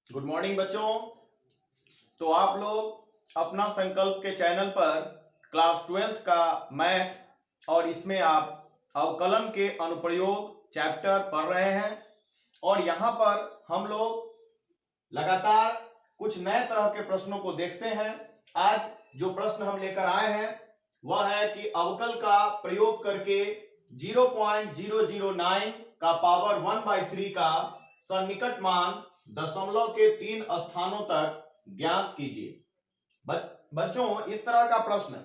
Good morning बच्चों। तो आप लोग अपना संकल्प के चैनल पर क्लास 12th का मैथ और इसमें आप अवकलन के अनुप्रयोग चैप्टर पढ़ रहे हैं और यहाँ पर हम लोग लगातार कुछ नए तरह के प्रश्नों को देखते हैं। आज जो प्रश्न हम लेकर आए हैं वह है कि अवकल का प्रयोग करके 0.009 का पावर 1/3 का सन्निकट मान दशमलव के 3 स्थानों तक ज्ञात कीजिए। बच्चों, इस तरह का प्रश्न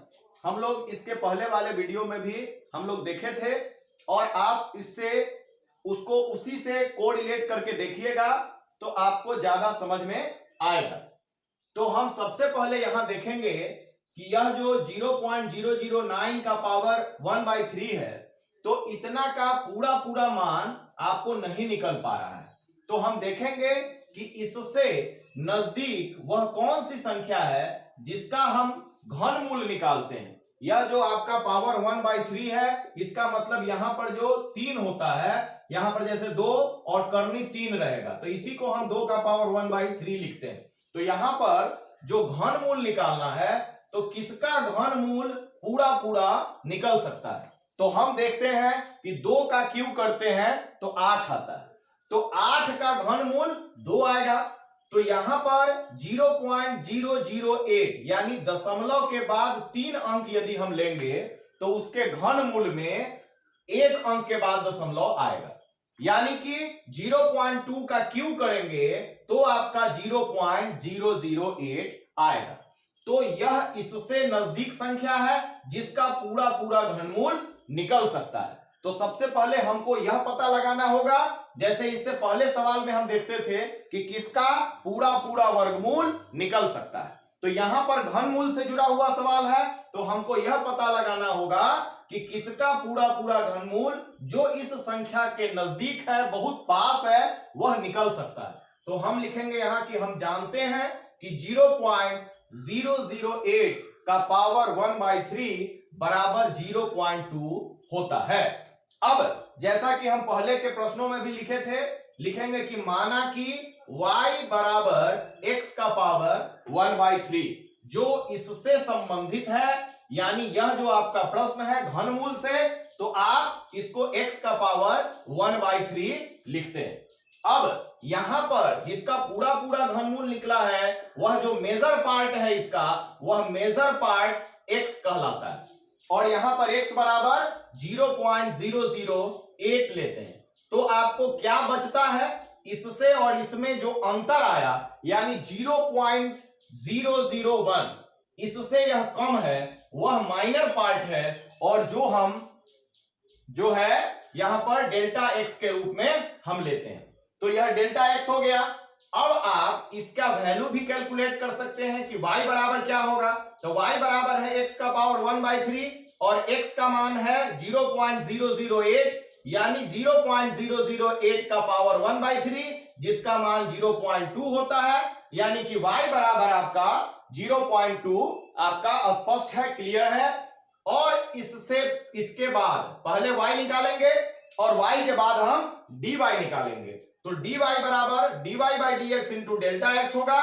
हम लोग इसके पहले वाले वीडियो में भी हम लोग देखे थे और आप इससे उसको उसी से कोरिलेट करके देखिएगा तो आपको ज्यादा समझ में आएगा। तो हम सबसे पहले यहां देखेंगे कि यह जो 0.009 का पावर 1/3 है तो इतना का पूरा मान आपको नहीं निकल पा रहा है। तो हम देखेंगे कि इससे नजदीक वह कौन सी संख्या है जिसका हम घनमूल निकालते हैं। यह जो आपका पावर 1/3 है इसका मतलब यहां पर जो 3 होता है, यहां पर जैसे 2 और करनी 3 रहेगा तो इसी को हम 2 का पावर 1/3 लिखते हैं। तो यहां पर जो घनमूल निकालना है तो किसका घनमूल पूरा निकल सकता है। तो हम देखते हैं कि 2 का क्यूब करते हैं तो 8 आता है, तो 8 का घनमूल 2 आएगा। तो यहां पर 0.008 यानी दशमलव के बाद 3 अंक यदि हम लेंगे तो उसके घनमूल में 1 अंक के बाद दशमलव आएगा, यानी कि 0.2 का क्यूब करेंगे तो आपका 0.008 आएगा। तो यह इससे नजदीक संख्या है जिसका पूरा घनमूल निकल सकता है। तो सबसे पहले हमको यह पता लगाना होगा, जैसे इससे पहले सवाल में हम देखते थे कि किसका पूरा वर्गमूल निकल सकता है। तो यहां पर घनमूल से जुड़ा हुआ सवाल है तो हमको यह पता लगाना होगा कि किसका पूरा घनमूल जो इस संख्या के नजदीक है, बहुत पास है, वह निकल सकता है। तो हम लिखेंगे यहां कि हम जानते हैं कि 0.008 का पावर 1/3 बराबर 0.2 होता है। अब जैसा कि हम पहले के प्रश्नों में भी लिखे थे, लिखेंगे कि माना कि y बराबर x का पावर 1/3 जो इससे संबंधित है, यानी यह जो आपका प्रश्न है घनमूल से, तो आप इसको x का पावर 1/3 लिखते हैं। अब यहां पर जिसका पूरा घनमूल निकला है वह जो मेजर पार्ट है इसका, वह मेजर पार्ट x कहलाता है और यहां पर x बराबर 0.008 लेते हैं। तो आपको क्या बचता है, इससे और इसमें जो अंतर आया यानी 0.001, इससे यह कम है, वह माइनर पार्ट है और जो है यहां पर डेल्टा x के रूप में हम लेते हैं। तो यह डेल्टा x हो गया। अब आप इसका वैल्यू भी कैलकुलेट कर सकते हैं कि y बराबर क्या होगा। तो y बराबर है x का पावर 1/3 और x का मान है 0.008 यानी 0.008 का पावर 1/3 जिसका मान 0.2 होता है, यानी कि y बराबर आपका 0.2 आपका स्पष्ट है, क्लियर है। और इसके बाद पहले y निकालेंगे और y के बाद हम dy निकालेंगे। तो dy बराबर dy/dx इंटू डेल्टा x होगा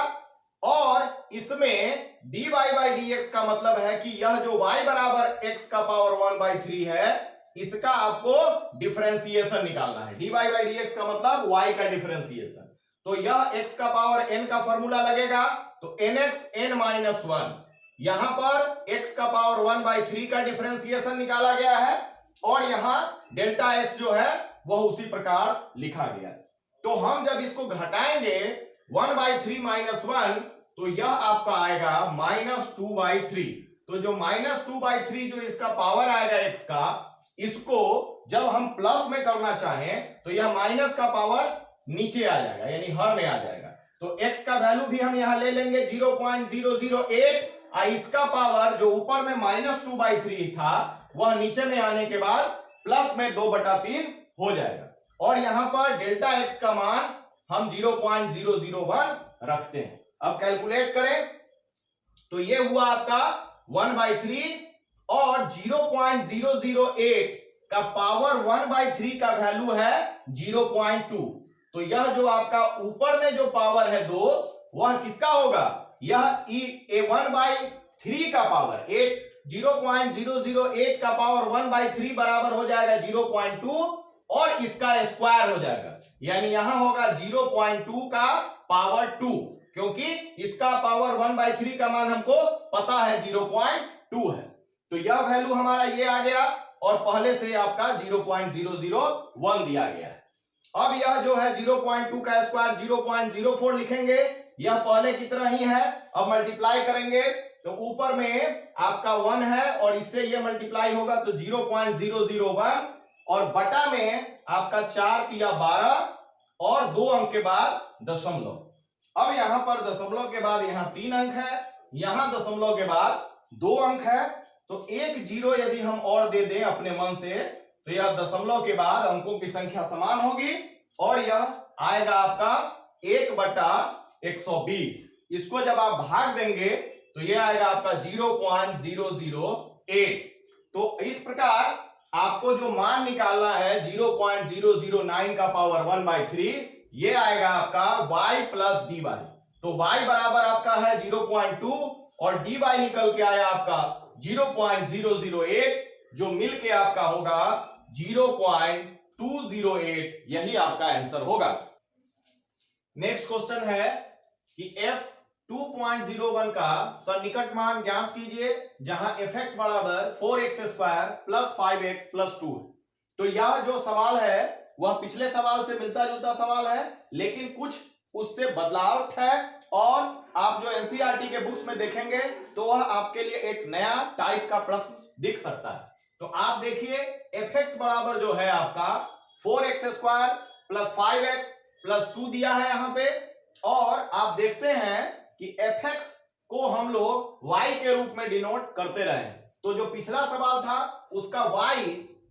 और इसमें dy/dx का मतलब है कि यह जो y बराबर x का पावर 1/3 है इसका आपको डिफरेंशिएशन निकालना है। dy/dx का मतलब y का डिफरेंशिएशन। तो यह x का पावर n का फॉर्मूला लगेगा तो nx n-1, यहां पर x का पावर 1/3 का डिफरेंशिएशन निकाला गया है और यहां डेल्टा x जो है वह उसी प्रकार लिखा गया। तो हम जब इसको घटाएंगे 1/3 -1 तो यह आपका आएगा -2/3। तो जो -2/3 जो इसका पावर आएगा x का, इसको जब हम प्लस में करना चाहें तो यह माइनस का पावर नीचे आ जाएगा यानी हर में आ जाएगा। तो x का वैल्यू भी हम यहां ले लेंगे 0.008 और इसका पावर जो ऊपर में -2/3 था वह नीचे में आने के बाद प्लस में 2/3 हो जाएगा और यहां पर डेल्टा x का मान हम 0.001 रखते हैं। अब कैलकुलेट करें तो ये हुआ आपका 1/3 और 0.008 का पावर 1/3 का वैल्यू है 0.2। तो यह जो आपका ऊपर में जो पावर है 2 वह किसका होगा, यह (1/3) का पावर 0.008 का पावर 1/3 बराबर हो जाएगा 0.2 और इसका स्क्वायर हो जाएगा, यानी यहां होगा 0.2 का पावर 2, क्योंकि इसका पावर 1/3 का मान हमको पता है 0.2 है। तो यह वैल्यू हमारा ये आ गया और पहले से आपका 0.001 दिया गया है। अब यह जो है 0.2 का स्क्वायर 0.04 लिखेंगे, यह पहले की तरह ही है। अब मल्टीप्लाई करेंगे तो ऊपर में आपका 1 है और इससे यह मल्टीप्लाई होगा तो 0.001 और बटा में आपका 4 तिया 12 और 2 अंक के बाद दशमलव। अब यहां पर दशमलव के बाद यहां 3 अंक है, यहां दशमलव के बाद 2 अंक है, तो 1 0 यदि हम और दे दें अपने मन से तो यह दशमलव के बाद अंकों की संख्या समान होगी और यह आएगा आपका 1/120। इसको जब आप भाग देंगे तो यह आएगा आपका 0.008। तो इस प्रकार आपको जो मान निकालना है 0.009 का पावर 1/3, ये आएगा आपका y प्लस dy। तो y बराबर आपका है 0.2 और dy निकल के आया आपका 0.008, जो मिल के आपका होगा 0.208। यही आपका आंसर होगा। नेक्स्ट क्वेश्चन है कि f2.01 का सन्निकट मान ज्ञात कीजिए जहां fx बराबर 4x² प्लस 5x प्लस 2। तो यह जो सवाल है वह पिछले सवाल से मिलता जुलता सवाल है, लेकिन कुछ उससे बदलाव है और आप जो एनसीईआरटी के बुक्स में देखेंगे तो वह आपके लिए एक नया टाइप का प्रश्न दिख सकता है। तो आप देखिए fx बराबर जो है आपका 4x² प्लस 5x प्लस 2 दिया है यहां पे, और आप देखते हैं कि fx को हम लोग y के रूप में डिनोट करते रहे। तो जो पिछला सवाल था उसका y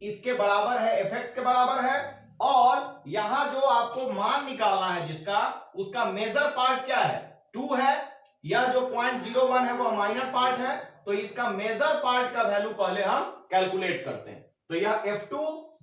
इसके बराबर है, fx के बराबर है, और यहां जो आपको मान निकालना है जिसका, उसका मेजर पार्ट क्या है, 2 है। यह जो 0.01 है वह माइनर पार्ट है, तो इसका मेजर पार्ट का वैल्यू पहले हम कैलकुलेट करते हैं। तो यह f2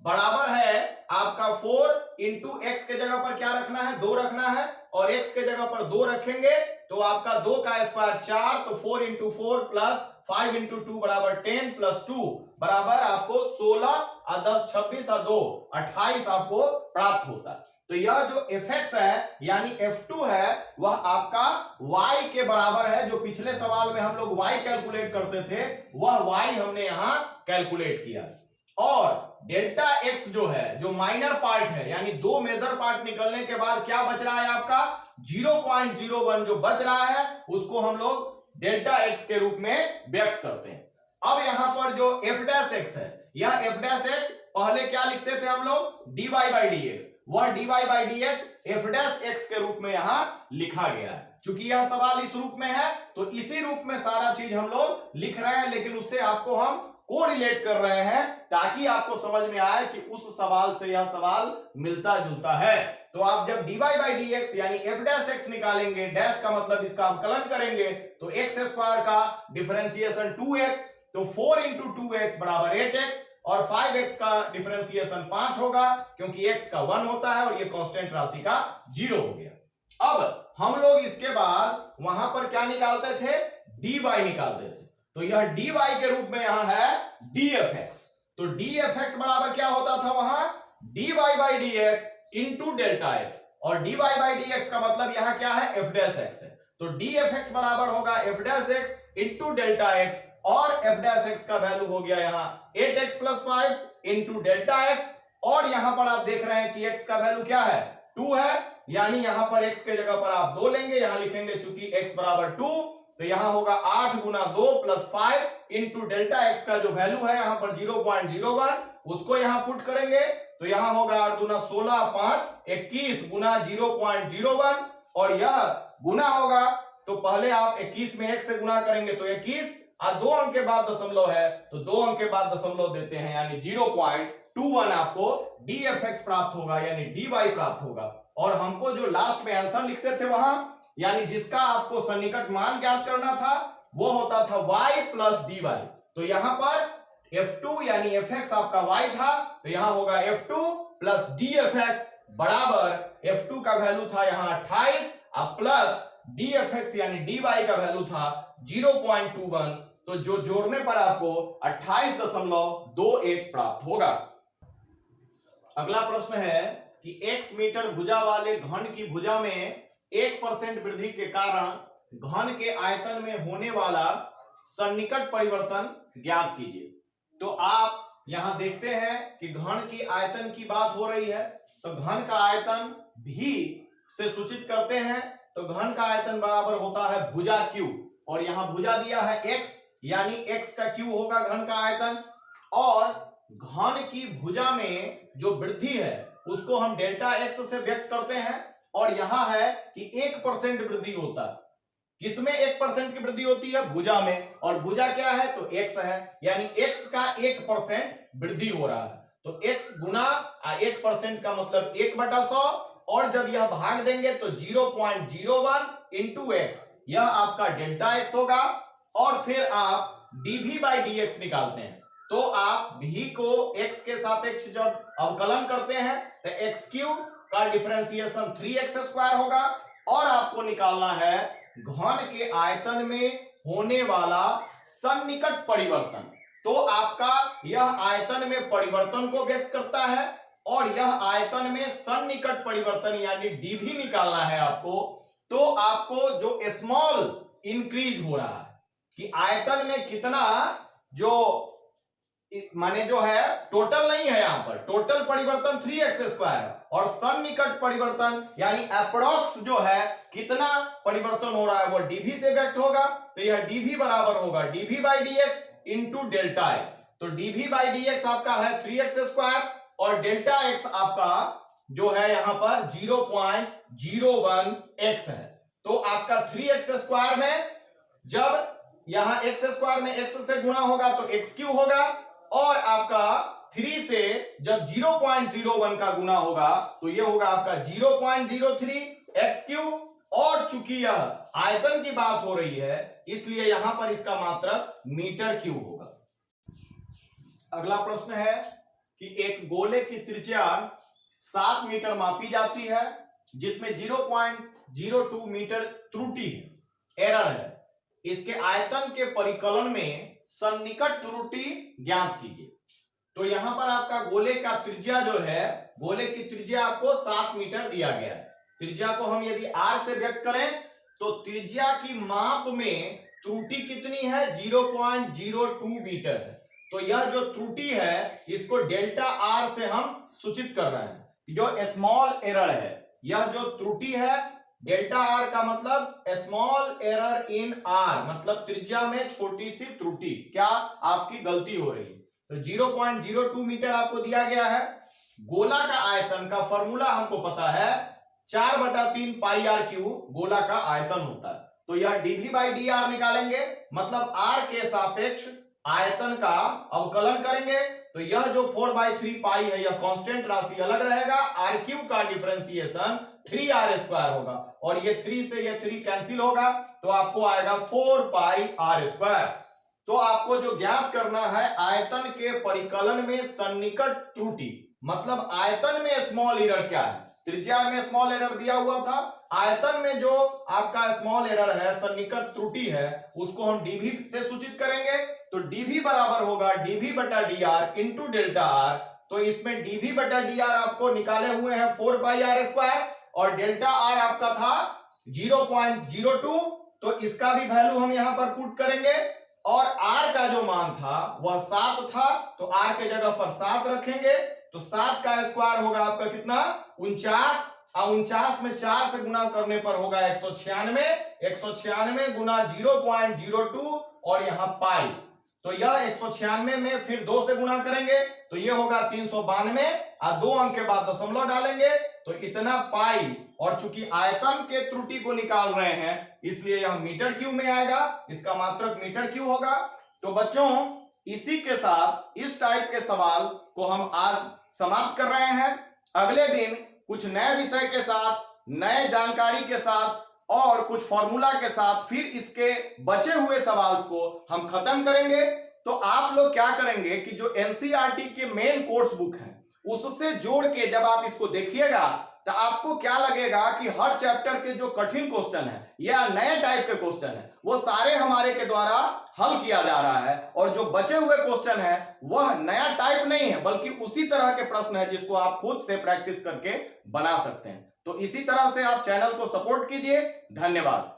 बराबर है आपका 4 इंटू एक्स के जगह पर क्या रखना है, 2 रखना है, और x के जगह पर 2 रखेंगे तो आपका 2 का स्क्वायर 4, तो 4 इंटू 4 प्लस 5 इंटू 2 बराबर 10 प्लस 2 बराबर आपको 16 और 10 26 और 2 28 आपको प्राप्त होता है। तो यह जो fx है यानी f2 है वह आपका y के बराबर है। जो पिछले सवाल में हम लोग y कैलकुलेट करते थे वह y हमने यहां कैलकुलेट किया। और डेल्टा x जो है, जो माइनर पार्ट है, यानी 2 मेजर पार्ट निकलने के बाद क्या बच रहा है आपका 0.01 जो बच रहा है उसको हम लोग डेल्टा x के रूप में व्यक्त करते हैं। अब यहां पर जो f' है, यह f' पहले क्या लिखते थे हम लोग dy/dx, वह dy/dx f' के रूप में यहां लिखा गया है। चूंकि यह सवाल इस रूप में है तो इसी रूप में सारा चीज हम लोग लिख रहे हैं, लेकिन उससे आपको हम कोरिलेट कर रहे हैं ताकि आपको समझ में आए कि उस सवाल से यह सवाल मिलता जुलता है। तो आप जब dy/dx यानी f' निकालेंगे, डैश का मतलब इसका अवकलन करेंगे, तो x² का डिफरेंशिएशन 2x, तो 4 इंटू 2x बराबर 8x, और 5x का डिफरेंशिएशन 5 होगा क्योंकि x का 1 होता है और ये कांस्टेंट राशि का 0 हो गया। अब हम लोग इसके बाद वहां पर क्या निकालते थे, dy निकालते थे। तो यह dy के रूप में यहां है dfx। तो dfx बराबर क्या होता था वहां dy/dx इंटू डेल्टा x, और dy/dx का मतलब यहां क्या है f' है। तो dfx बराबर होगा f' इंटू डेल्टा x, और f' का वैल्यू हो गया यहां 8x plus 5 into delta x, और यहां पर आप देख रहे हैं कि x का वैल्यू क्या है 2 है, यानी यहां पर x के जगह पर आप 2 लेंगे, यहां लिखेंगे चूंकि x बराबर 2, तो यहां होगा 8 गुना 2 प्लस 5 इंटू डेल्टा x का जो वैल्यू है यहां पर 0.01, उसको यहां पुट करेंगे तो यहां होगा 8 गुना 16 5 21 गुना 0.01, और यह गुना होगा तो पहले आप 21 में 1 से गुना करेंगे तो 21, और 2 अंक के बाद दशमलव है तो 2 अंक के बाद दशमलव देते हैं, यानी 0.21 आपको dfx प्राप्त होगा, यानी dy प्राप्त होगा। और हमको जो लास्ट में आंसर लिखते थे वहां, यानी जिसका आपको सन्निकट मान ज्ञात करना था, वो होता था y प्लस dy। तो यहां पर f2 यानी fx आपका y था, तो यहां होगा f2 प्लस dfx बराबर F2 का वैल्यू था यहाँ 28 अब प्लस dfx यानी dy का वैल्यू था 0.21, तो जो जोड़ने पर आपको 28.21 प्राप्त होगा। अगला प्रश्न है कि x मीटर भुजा वाले घन की भुजा में 1% वृद्धि के कारण घन के आयतन में होने वाला सन्निकट परिवर्तन ज्ञात कीजिए। तो आप यहां देखते हैं कि घन की आयतन की बात हो रही है, तो घन का आयतन भी से सूचित करते हैं, तो घन का आयतन बराबर होता है भुजा Q, और यहां भुजा दिया है x यानी x का Q होगा घन का आयतन, और घन की भुजा में जो वृद्धि है उसको हम डेल्टा x से व्यक्त करते हैं, और यहां है कि 1% वृद्धि होता है। किसमें 1% की वृद्धि होती है? भुजा में, और भुजा क्या है? तो x है, यानी x का 1% वृद्धि हो रहा है, तो x गुना 1% का मतलब 1/100, और जब यह भाग देंगे तो 0.01 इंटू x, यह आपका डेल्टा x होगा, और फिर आप dv बाई dx निकालते हैं, तो आप v को x के सापेक्ष जब अवकलन करते हैं तो x क्यूब का डिफरेंशिएशन 3x² होगा, और आपको निकालना है घन के आयतन में होने वाला सन्निकट परिवर्तन। तो आपका यह आयतन में परिवर्तन को व्यक्त करता है, और यह आयतन में सन्निकट परिवर्तन यानी dv निकालना है आपको। तो आपको जो स्मॉल इंक्रीज हो रहा है कि आयतन में कितना, जो माने जो है टोटल नहीं है, यहां पर टोटल परिवर्तन 3x² है, और सन्निकट परिवर्तन यानी अप्रोक्स जो है कितना परिवर्तन हो रहा है वो dv से व्यक्त होगा, तो यह dv बराबर होगा dv by dx into delta x। तो dv बाई dx आपका है 3x², और डेल्टा x आपका जो है यहां पर 0.01x है। तो आपका 3x² में जब यहां x² में x से गुणा होगा तो x³ होगा, और आपका 3 से जब 0.01 का गुना होगा तो ये होगा आपका 0.03 x³, और चूंकि यह आयतन की बात हो रही है इसलिए यहां पर इसका मात्रक मीटर क्यूब होगा। अगला प्रश्न है कि एक गोले की त्रिज्या 7 मीटर मापी जाती है जिसमें 0.02 मीटर त्रुटि एरर है, इसके आयतन के परिकलन में सन्निकट त्रुटि ज्ञात कीजिए। तो यहां पर आपका गोले का त्रिज्या जो है, गोले की त्रिज्या आपको 7 मीटर दिया गया है। त्रिज्या को हम यदि r से व्यक्त करें तो त्रिज्या की माप में त्रुटि कितनी है? 0.02 मीटर है। तो यह जो त्रुटि है इसको डेल्टा r से हम सूचित कर रहे हैं, जो स्मॉल एरर है, यह जो त्रुटि है डेल्टा r का मतलब स्मॉल एरर इन r, मतलब त्रिज्या में छोटी सी त्रुटि, क्या आपकी गलती हो रही है। तो 0.02 मीटर आपको दिया गया है। गोला का आयतन का फॉर्मूला हमको पता है 4/3 पाई r क्यूब गोला का आयतन होता है, तो यह dv बाई dr निकालेंगे, मतलब r के सापेक्ष आयतन का अवकलन करेंगे, तो यह जो 4/3 पाई है यह कांस्टेंट राशि अलग रहेगा, r³ का डिफरेंशिएशन 3r² होगा, और ये 3 से ये 3 कैंसिल होगा, तो आपको आएगा 4πr²। तो आपको जो ज्ञात करना है आयतन के परिकलन में सन्निकट त्रुटि, मतलब आयतन में स्मॉल एरर क्या है। त्रिज्या में स्मॉल एरर दिया हुआ था, आयतन में जो आपका स्मॉल एरर है, सन्निकट त्रुटि है, उसको हम dv से सूचित करेंगे, तो dv बराबर होगा dv बटा dr इंटू डेल्टा r। तो इसमें dv बटा dr आपको निकाले हुए हैं 4πr², और डेल्टा r आपका था 0.02, तो इसका भी वैल्यू हम यहां पर पुट करेंगे, और r का जो मान था वह 7 था, तो r के जगह पर 7 रखेंगे, तो 7 का स्क्वायर होगा आपका कितना? 49, और 49 में 4 से गुना करने पर होगा 196, 196 गुना 0.02 और यहाँ पाई, तो यह 196 में फिर 2 से गुना करेंगे तो ये होगा 392, और 2 अंक के बाद दशमलव डालेंगे तो इतना पाई, और चूंकि आयतन के त्रुटि को निकाल रहे हैं इसलिए यह मीटर क्यूब में आएगा, इसका मात्रक मीटर क्यूब होगा। तो बच्चों इसी के साथ इस टाइप के सवाल को हम आज समाप्त कर रहे हैं। अगले दिन कुछ नए विषय के साथ, नए जानकारी के साथ और कुछ फॉर्मूला के साथ फिर इसके बचे हुए सवाल को हम खत्म करेंगे। तो आप लोग क्या करेंगे कि जो एनसीईआरटी के मेन कोर्स बुक है उससे जोड़ के जब आप इसको देखिएगा तो आपको क्या लगेगा कि हर चैप्टर के जो कठिन क्वेश्चन है या नए टाइप के क्वेश्चन है वो सारे हमारे के द्वारा हल किया जा रहा है, और जो बचे हुए क्वेश्चन है वह नया टाइप नहीं है बल्कि उसी तरह के प्रश्न है जिसको आप खुद से प्रैक्टिस करके बना सकते हैं। तो इसी तरह से आप चैनल को सपोर्ट कीजिए। धन्यवाद।